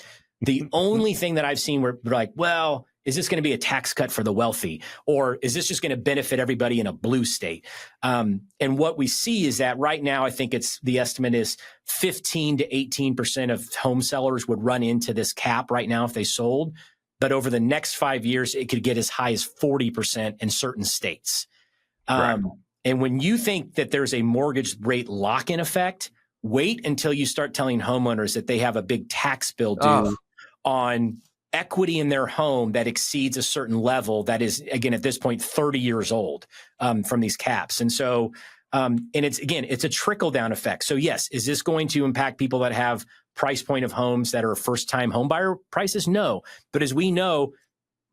The only thing that I've seen where we're like, well, is this going to be a tax cut for the wealthy? Or is this just going to benefit everybody in a blue state? And what we see is that right now, I think the estimate is 15 to 18% of home sellers would run into this cap right now if they sold. But over the next 5 years, it could get as high as 40% in certain states. Right. And when you think that there's a mortgage rate lock-in effect, wait until you start telling homeowners that they have a big tax bill due on equity in their home that exceeds a certain level that is, again, at this point, 30 years old from these caps. And so, and it's a trickle down effect. So yes, is this going to impact people that have price point of homes that are first time home buyer prices? No. But as we know,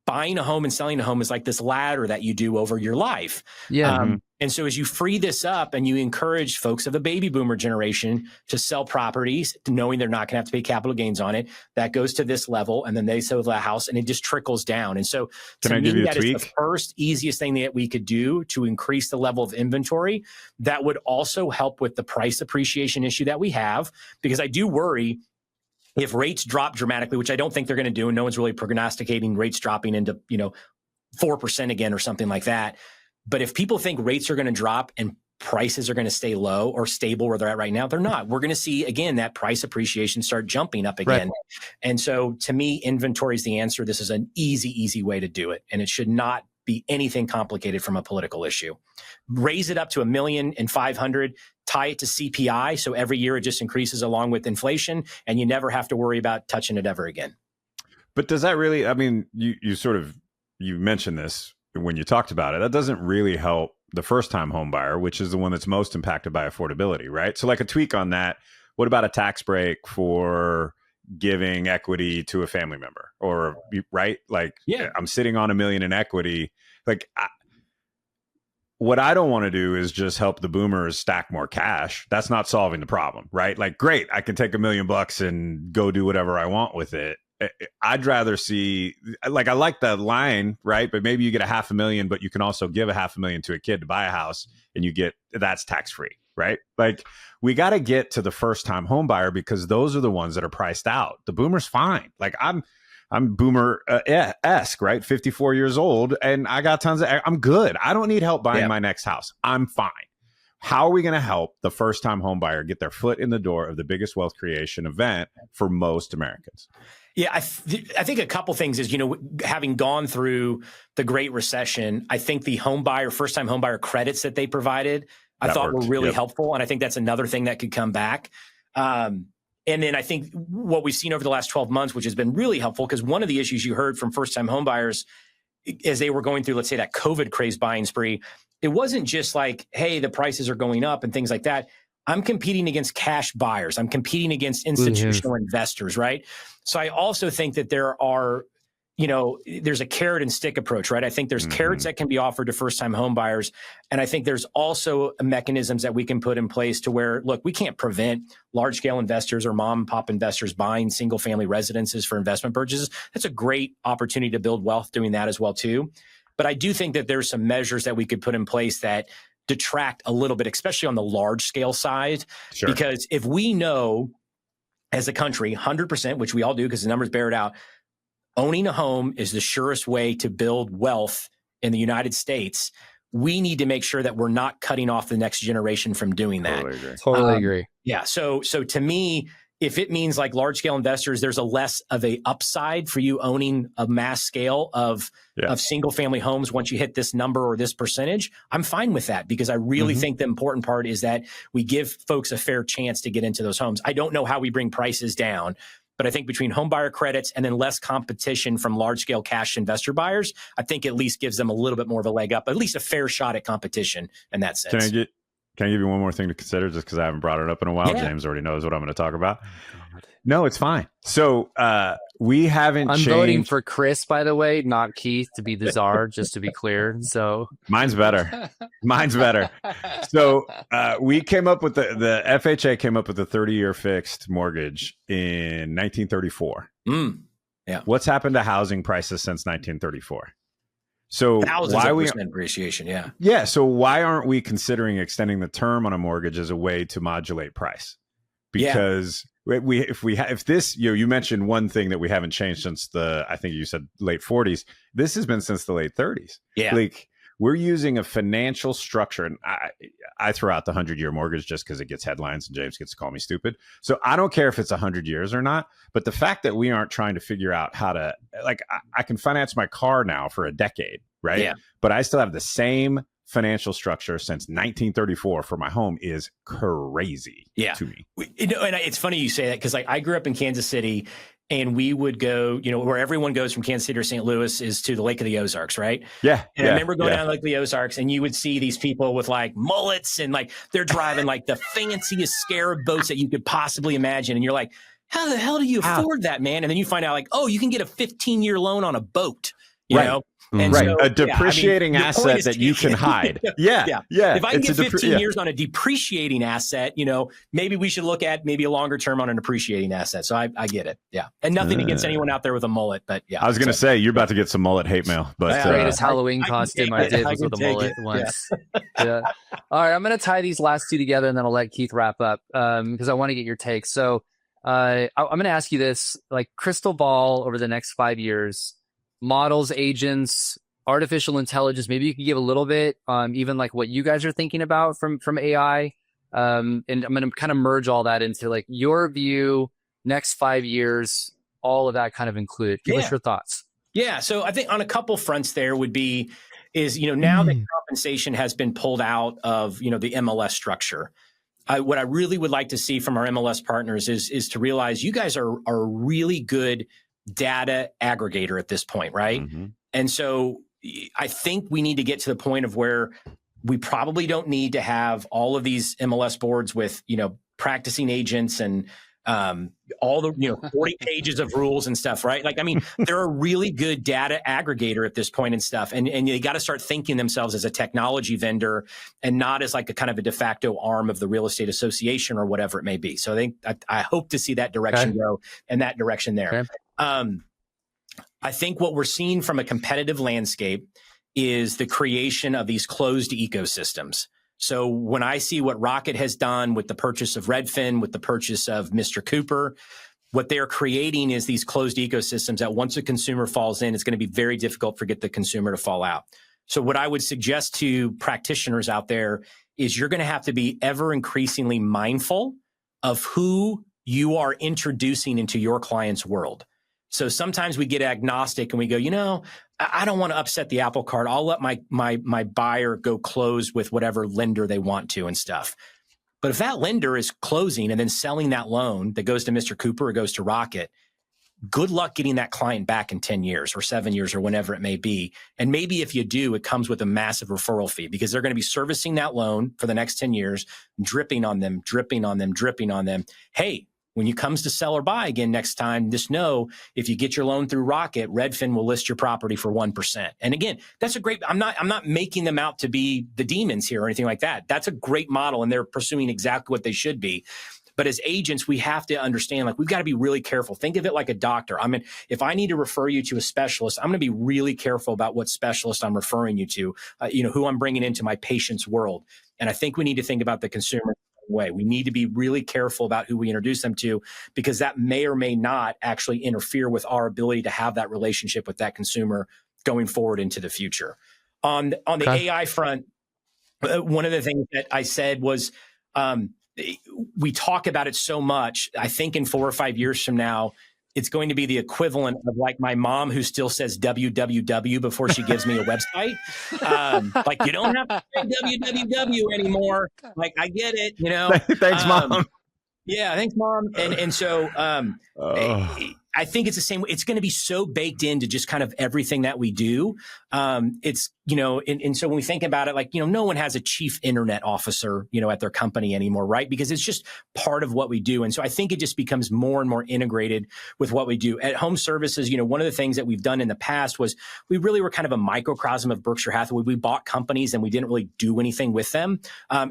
buying a home and selling a home is like this ladder that you do over your life. Yeah. And so as you free this up and you encourage folks of the baby boomer generation to sell properties, knowing they're not going to have to pay capital gains on it, that goes to this level, and then they sell the house and it just trickles down. And so to me, that is the first easiest thing that we could do to increase the level of inventory. That would also help with the price appreciation issue that we have, because I do worry if rates drop dramatically, which I don't think they're going to do, and no one's really prognosticating rates dropping into 4% again or something like that. But if people think rates are going to drop and prices are going to stay low or stable where they're at right now, they're not. We're going to see, again, that price appreciation start jumping up again. Right. And so to me, inventory is the answer. This is an easy way to do it. And it should not be anything complicated from a political issue. Raise it up to $1,500,000, tie it to CPI. So every year it just increases along with inflation, and you never have to worry about touching it ever again. But does that really, I mean, you mentioned this when you talked about it, that doesn't really help the first time home buyer, which is the one that's most impacted by affordability, right? So like a tweak on that, what about a tax break for giving equity to a family member, or right? Like, I'm sitting on $1 million in equity. Like, what I don't want to do is just help the boomers stack more cash. That's not solving the problem, right? Like, great, I can take $1 million and go do whatever I want with it. I'd rather see, like, I like the line, right? But maybe you get $500,000, but you can also give $500,000 to a kid to buy a house, and that's tax free, right? Like, we got to get to the first time home buyer, because those are the ones that are priced out. The boomer's fine. Like, I'm boomer esque, right? 54 years old, and I got I'm good. I don't need help buying my next house. I'm fine. How are we going to help the first time home buyer get their foot in the door of the biggest wealth creation event for most Americans? Yeah, I think a couple things is, having gone through the Great Recession, I think the first time home buyer credits that they provided, I thought were really helpful. And I think that's another thing that could come back. And then I think what we've seen over the last 12 months, which has been really helpful, because one of the issues you heard from first time home buyers as they were going through, let's say, that COVID craze buying spree, it wasn't just like, hey, the prices are going up and things like that. I'm competing against cash buyers. I'm competing against institutional investors, right? So I also think that there are, there's a carrot and stick approach, right? I think there's carrots that can be offered to first-time home buyers. And I think there's also mechanisms that we can put in place to where, look, we can't prevent large-scale investors or mom and pop investors buying single-family residences for investment purchases. That's a great opportunity to build wealth doing that as well, too. But I do think that there's some measures that we could put in place that detract a little bit, especially on the large scale side. Sure. Because if we know as a country, 100%, which we all do because the numbers bear it out, owning a home is the surest way to build wealth in the United States, we need to make sure that we're not cutting off the next generation from doing that. Totally agree. Yeah. So to me, if it means like large scale investors, there's a less of a upside for you owning a mass scale of single family homes once you hit this number or this percentage, I'm fine with that, because I really think the important part is that we give folks a fair chance to get into those homes. I don't know how we bring prices down, but I think between home buyer credits and then less competition from large scale cash investor buyers, I think at least gives them a little bit more of a leg up, at least a fair shot at competition in that sense. Can I give you one more thing to consider, just because I haven't brought it up in a while? Yeah. James already knows what I'm going to talk about. No, it's fine. So we haven't I'm changed. voting for Chris, by the way, not Keith, to be the czar, just to be clear. So mine's better. Mine's better. So we came up with the FHA came up with a 30-year fixed mortgage in 1934. Yeah. What's happened to housing prices since 1934? So thousands of percent appreciation. Yeah. Yeah. So why aren't we considering extending the term on a mortgage as a way to modulate price? Because if this, you mentioned one thing that we haven't changed since I think you said late 40s. This has been since the late 30s. Yeah. Like, we're using a financial structure, and I throw out the 100-year mortgage just because it gets headlines and James gets to call me stupid. So I don't care if it's 100 years or not, but the fact that we aren't trying to figure out how to, like, I can finance my car now for a decade, right? Yeah. But I still have the same financial structure since 1934 for my home is crazy to me. And it's funny you say that, because like I grew up in Kansas City, and we would go, where everyone goes from Kansas City or St. Louis is to the Lake of the Ozarks, right? Yeah. And I remember going down to Lake of the Ozarks, and you would see these people with like mullets, and like they're driving like the fanciest scarab boats that you could possibly imagine. And you're like, how the hell do you afford that, man? And then you find out like, oh, you can get a 15-year loan on a boat, you know? And so, a depreciating asset that you can hide. Yeah. If I can get 15 years on a depreciating asset, maybe we should look at maybe a longer term on an appreciating asset. So I get it. Yeah. And nothing against anyone out there with a mullet, but yeah. I was going to say, you're about to get some mullet hate mail, but greatest Halloween costume I did was with a mullet once. Yeah. All right. I'm going to tie these last two together, and then I'll let Keith wrap up, because I want to get your take. So I'm going to ask you this, like, crystal ball over the next 5 years. Models, agents, artificial intelligence. Maybe you could give a little bit, even like what you guys are thinking about from AI. And I'm going to kind of merge all that into like your view, next 5 years, all of that kind of included. Give us your thoughts. Yeah. So I think on a couple fronts there is now that compensation has been pulled out of, the MLS structure. What I really would like to see from our MLS partners is to realize you guys are a really good data aggregator at this point, right? And so I think we need to get to the point of where we probably don't need to have all of these MLS boards with, practicing agents and all the 40 pages of rules and stuff, right? Like, I mean, they're a really good data aggregator at this point and stuff. And they got to start thinking themselves as a technology vendor and not as like a kind of a de facto arm of the real estate association or whatever it may be. So I hope to see that direction go in that direction there. Okay. I think what we're seeing from a competitive landscape is the creation of these closed ecosystems. So when I see what Rocket has done with the purchase of Redfin, with the purchase of Mr. Cooper, what they're creating is these closed ecosystems that once a consumer falls in, it's going to be very difficult for the consumer to fall out. So what I would suggest to practitioners out there is you're going to have to be ever increasingly mindful of who you are introducing into your client's world. So sometimes we get agnostic and we go, I don't want to upset the apple cart. I'll let my buyer go close with whatever lender they want to and stuff. But if that lender is closing and then selling that loan that goes to Mr. Cooper or goes to Rocket, good luck getting that client back in 10 years or 7 years or whenever it may be. And maybe if you do, it comes with a massive referral fee, because they're going to be servicing that loan for the next 10 years, dripping on them. Hey, when it comes to sell or buy again next time, just know if you get your loan through Rocket, Redfin will list your property for 1%. And again, that's a great, I'm not making them out to be the demons here or anything like that. That's a great model, and they're pursuing exactly what they should be. But as agents, we have to understand, like, we've got to be really careful. Think of it like a doctor. I mean, if I need to refer you to a specialist, I'm going to be really careful about what specialist I'm referring you to, who I'm bringing into my patient's world. And I think we need to think about the consumer way. We need to be really careful about who we introduce them to, because that may or may not actually interfere with our ability to have that relationship with that consumer going forward into the future. On the AI front, one of the things that I said was, we talk about it so much. I think in 4 or 5 years from now, it's going to be the equivalent of like my mom who still says www before she gives me a website. Like, you don't have to say www anymore. Like, I get it, you know. Thanks, Mom. Yeah, thanks, Mom. And so I think it's the same. It's going to be so baked into just kind of everything that we do. It's, you know, and so when we think about it, like, you know, no one has a chief internet officer, you know, at their company anymore, right? Because it's just part of what we do. And so I think it just becomes more and more integrated with what we do. At Home Services, you know, one of the things that we've done in the past was we really were kind of a microcosm of Berkshire Hathaway. We bought companies and we didn't really do anything with them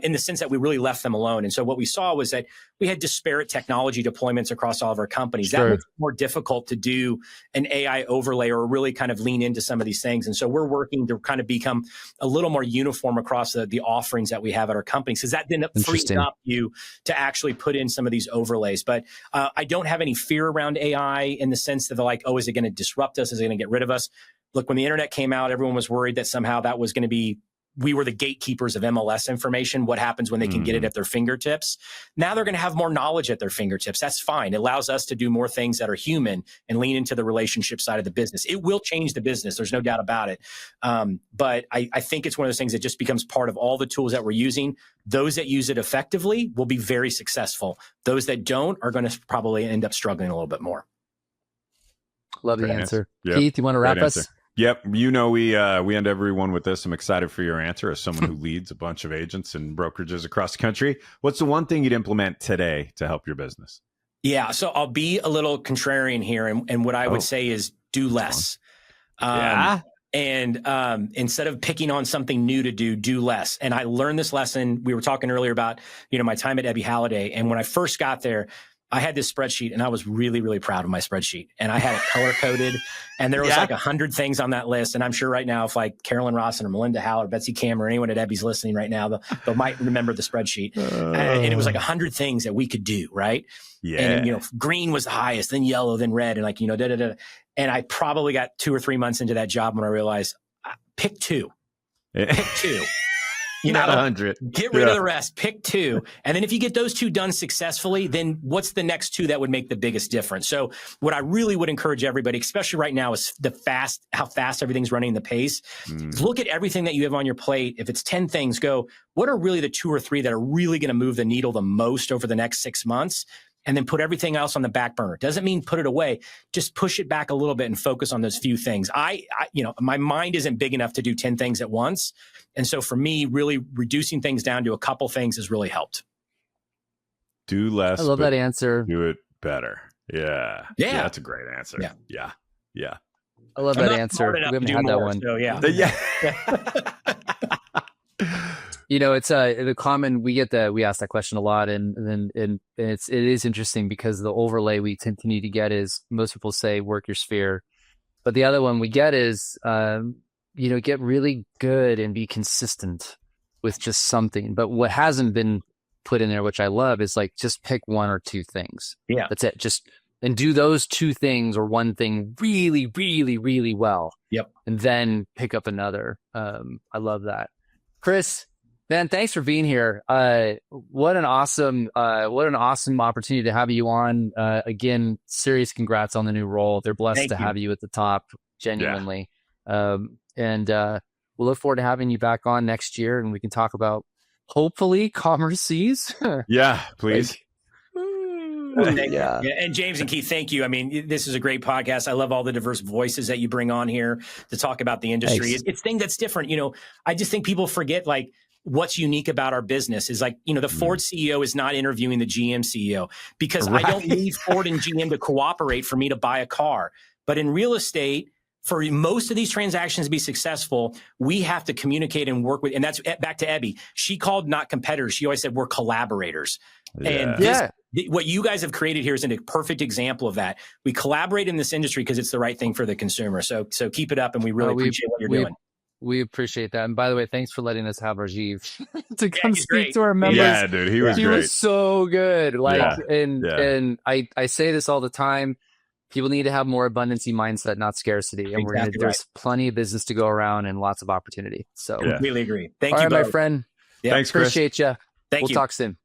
in the sense that we really left them alone. And so what we saw was that we had disparate technology deployments across all of our companies. Sure. That makes it more difficult to do an AI overlay or really kind of lean into some of these things. And so we're working to kind of become a little more uniform across the offerings that we have at our companies, because that then frees up you to actually put in some of these overlays. But I don't have any fear around AI in the sense that they're like, oh, is it going to disrupt us? Is it going to get rid of us? Look, when the internet came out, everyone was worried that somehow that was going to be, we were the gatekeepers of MLS information. What happens when they can get it at their fingertips? Now they're going to have more knowledge at their fingertips. That's fine. It allows us to do more things that are human and lean into the relationship side of the business. It will change the business. There's no doubt about it. But I think it's one of those things that just becomes part of all the tools that we're using. Those that use it effectively will be very successful. Those that don't are going to probably end up struggling a little bit more. Love the answer. Yep. Keith, you want to wrap us? Yep. You know, we end everyone with this. I'm excited for your answer as someone who leads a bunch of agents and brokerages across the country. What's the one thing you'd implement today to help your business? Yeah. So I'll be a little contrarian here. And what I would say is do less. And instead of picking on something new to do less. And I learned this lesson. We were talking earlier about, you know, my time at Ebby Halliday. And when I first got there, I had this spreadsheet and I was really, really proud of my spreadsheet, and I had it color coded, and there was like 100 things on that list. And I'm sure right now, if like Carolyn Rawson or Melinda Howell or Betsy Cam or anyone at Ebby's listening right now, they might remember the spreadsheet. And it was like 100 things that we could do. Right. Yeah. And, you know, green was the highest, then yellow, then red. And like, you know, And I probably got 2 or 3 months into that job when I realized pick 2, pick 2. You Not know, 100. Get rid of the rest. Pick 2. And then if you get those 2 done successfully, then what's the next 2 that would make the biggest difference? So what I really would encourage everybody, especially right now, is how fast everything's running the pace. Look at everything that you have on your plate. If it's 10 things, go, what are really the 2 or 3 that are really going to move the needle the most over the next 6 months? And then put everything else on the back burner. Doesn't mean put it away. Just push it back a little bit and focus on those few things. You know, my mind isn't big enough to do 10 things at once. And so for me, really reducing things down to a couple things has really helped. Do less. I love that answer. Do it better. Yeah. That's a great answer. Yeah. I love that answer. We haven't had that one. So You know, it's the common, we ask that question a lot, and it is interesting because the overlay we continue to get is most people say work your sphere, but the other one we get is you know, get really good and be consistent with just something. But what hasn't been put in there, which I love, is like just pick 1 or 2 things. Yeah, that's it. And do those 2 things or 1 thing really, really, really well. Yep. And then pick up another. I love that, Chris. Man, thanks for being here. What an awesome opportunity to have you on. Again, serious congrats on the new role. They're blessed to have you at the top, genuinely. And we'll look forward to having you back on next year, and we can talk about hopefully Commerce's. Yeah, please. Yeah. And James and Keith, thank you. I mean, this is a great podcast. I love all the diverse voices that you bring on here to talk about the industry. It's thing that's different. You know, I just think people forget like what's unique about our business is like, you know, the Ford CEO is not interviewing the GM CEO because I don't need Ford and GM to cooperate for me to buy a car. But in real estate, for most of these transactions to be successful, we have to communicate and work with, and that's back to Ebby. She called not competitors. She always said we're collaborators. And what you guys have created here is a perfect example of that. We collaborate in this industry because it's the right thing for the consumer. So keep it up, and we really appreciate what you're doing. We appreciate that. And by the way, thanks for letting us have Rajiv to come speak to our members. Yeah, dude, he was great. Was so good. And I say this all the time. People need to have more abundancy mindset, not scarcity. And there's plenty of business to go around and lots of opportunity. So completely agree. Thank you, my friend. Thanks, Chris. Appreciate you. We'll talk soon.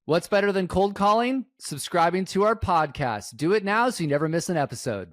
What's better than cold calling? Subscribing to our podcast. Do it now so you never miss an episode.